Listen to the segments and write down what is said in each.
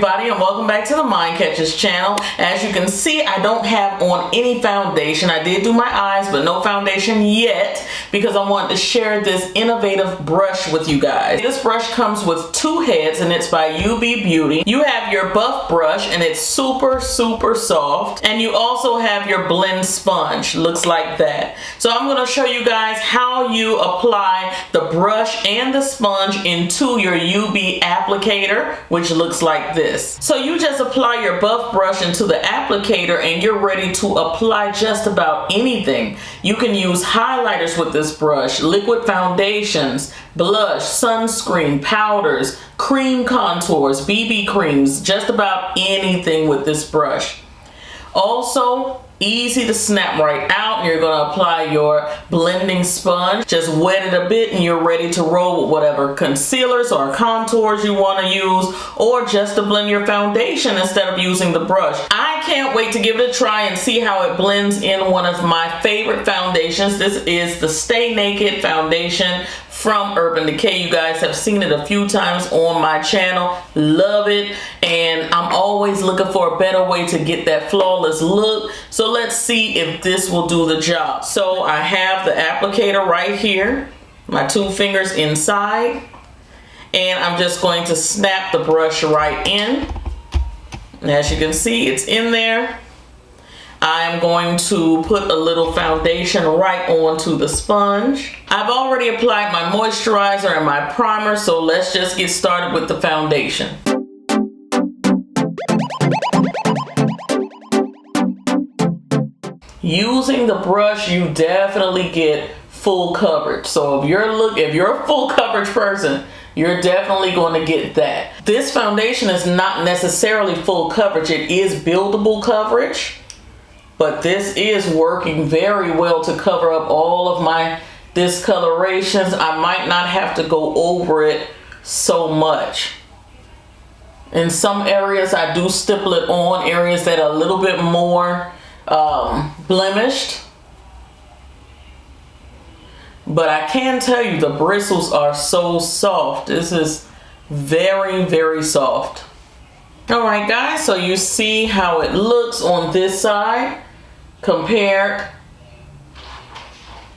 everybody, and welcome back to the Mind Catchers channel. As you can see, I don't have on any foundation. I did do my eyes, but no foundation yet because I wanted to share this innovative brush with you guys. This brush comes with two heads and it's by Yubi Beauty. You have your buff brush and it's super soft, and you also have your blend sponge. Looks like that. So I'm going to show you guys how you apply the brush and the sponge into your UV applicator, which looks like this. So you just apply your buff brush into the applicator and you're ready to apply just about anything. You can use highlighters with this brush, liquid foundations, blush, sunscreen, powders, cream contours, BB creams, just about anything with this brush. Also, easy to snap right out. You're going to apply your blending sponge, just wet it a bit, and you're ready to roll with whatever concealers or contours you want to use, or just to blend your foundation instead of using the brush. I can't wait to give it a try and see how it blends in one of my favorite foundations. This is the Stay Naked foundation from Urban Decay. You guys have seen it a few times on my channel. Love it, and I'm always looking for a better way to get that flawless look. So let's see if this will do the job. So I have the applicator right here, my two fingers inside, and I'm just going to snap the brush right in. And as you can see, it's in there. I'm going to put a little foundation right onto the sponge. I've already applied my moisturizer and my primer, so let's just get started with the foundation. Using the brush, you definitely get full coverage. So if you're a full coverage person, you're definitely going to get that. This foundation is not necessarily full coverage. It is buildable coverage. But this is working very well to cover up all of my discolorations. I might not have to go over it so much. In some areas, I do stipple it on, areas that are a little bit more blemished. But I can tell you the bristles are so soft. This is very soft. Alright guys, so you see how it looks on this side compared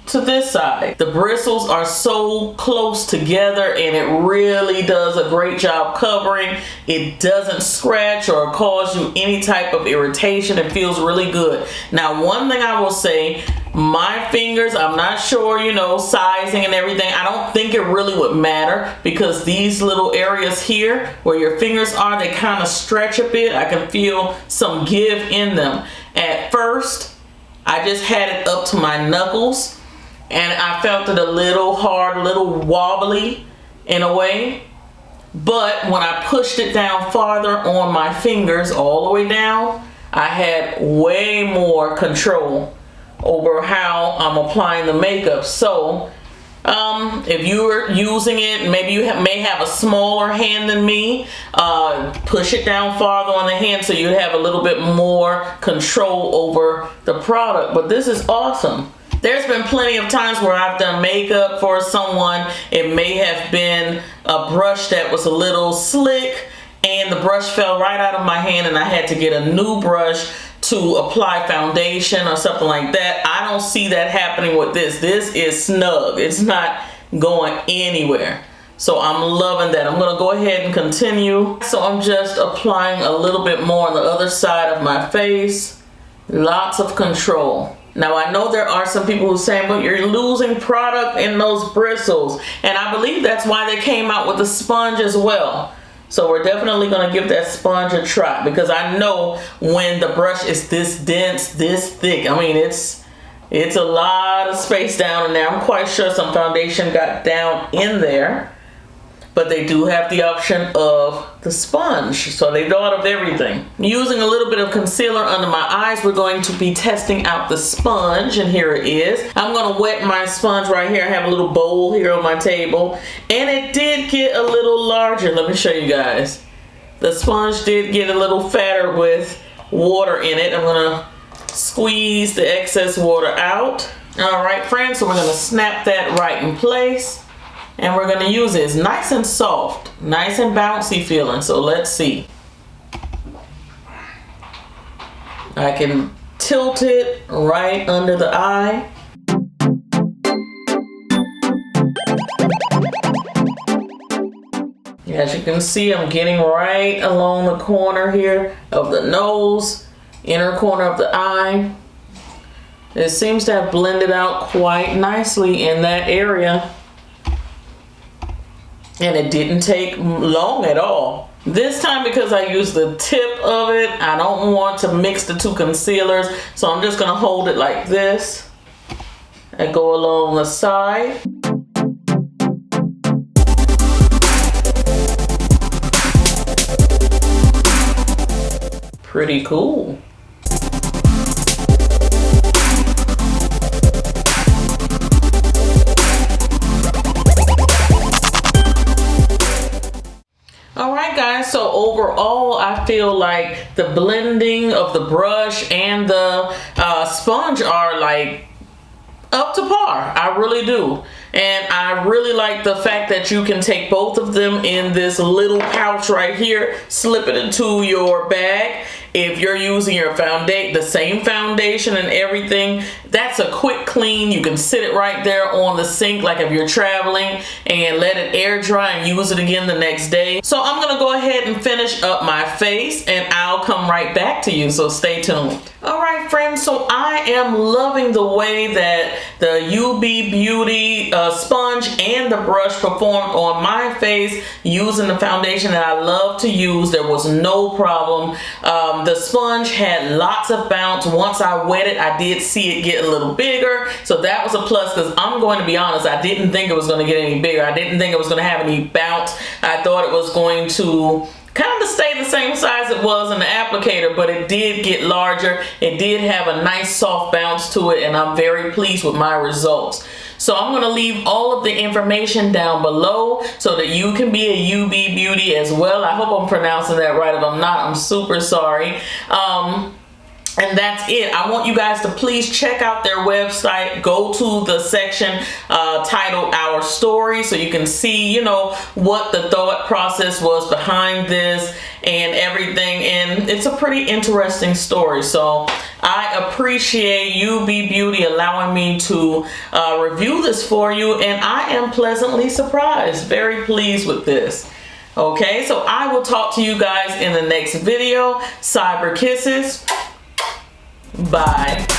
to this side. The bristles are so close together and it really does a great job covering. It doesn't scratch or cause you any type of irritation. It feels really good. Now, one thing I will say, my fingers, I'm not sure, sizing and everything. I don't think it really would matter because these little areas here where your fingers are, they kind of stretch a bit. I can feel some give in them. At first, I just had it up to my knuckles and I felt it a little hard, a little wobbly in a way. But when I pushed it down farther on my fingers, all the way down, I had way more control over how I'm applying the makeup. So if you're using it, maybe you may have a smaller hand than me, push it down farther on the hand so you have a little bit more control over the product. But this is awesome. There's been plenty of times where I've done makeup for someone. It may have been a brush that was a little slick and the brush fell right out of my hand and I had to get a new brush to apply foundation or something like that. I don't see that happening with this. This is snug. It's not going anywhere. So I'm loving that. I'm going to go ahead and continue. So I'm just applying a little bit more on the other side of my face. Lots of control. Now I know there are some people who say, but you're losing product in those bristles. And I believe that's why they came out with the sponge as well. So we're definitely going to give that sponge a try because I know when the brush is this dense, this thick. I mean, it's a lot of space down in there. I'm quite sure some foundation got down in there. But they do have the option of the sponge. So they thought of everything. Using a little bit of concealer under my eyes, we're going to be testing out the sponge. And here it is. I'm going to wet my sponge right here. I have a little bowl here on my table. And it did get a little larger. Let me show you guys. The sponge did get a little fatter with water in it. I'm going to squeeze the excess water out. All right, friends. So we're going to snap that right in place. And we're going to use it. It's nice and soft, nice and bouncy feeling. So let's see. I can tilt it right under the eye. As you can see, I'm getting right along the corner here of the nose, inner corner of the eye. It seems to have blended out quite nicely in that area. And it didn't take long at all. This time, because I used the tip of it, I don't want to mix the two concealers. So I'm just gonna hold it like this and go along the side. Pretty cool. Alright guys, so overall I feel like the blending of the brush and the sponge are like up to par. I really do. And I really like the fact that you can take both of them in this little pouch right here, slip it into your bag. If you're using your the same foundation and everything, that's a quick clean. You can sit it right there on the sink, like if you're traveling, and let it air dry and use it again the next day. So I'm gonna go ahead and finish up my face and I'll come right back to you, so stay tuned. Alright friends, so I am loving the way that the Yubi Beauty sponge and the brush performed on my face using the foundation that I love to use. There was no problem. The sponge had lots of bounce. Once I wet it, I did see it get a little bigger, so that was a plus, because I'm going to be honest, I didn't think it was going to get any bigger. I didn't think it was going to have any bounce. I thought it was going to kind of stay the same size it was in the applicator, but it did get larger. It did have a nice soft bounce to it, and I'm very pleased with my results. So I'm going to leave all of the information down below so that you can be a Yubi Beauty as well. I hope I'm pronouncing that right. If I'm not, I'm super sorry. And that's it. I want you guys to please check out their website. Go to the section titled Our Story, so you can see, you know, what the thought process was behind this and everything. And it's a pretty interesting story. So I appreciate Yubi Beauty allowing me to review this for you. And I am pleasantly surprised. Very pleased with this. Okay, so I will talk to you guys in the next video. Cyber kisses. Bye.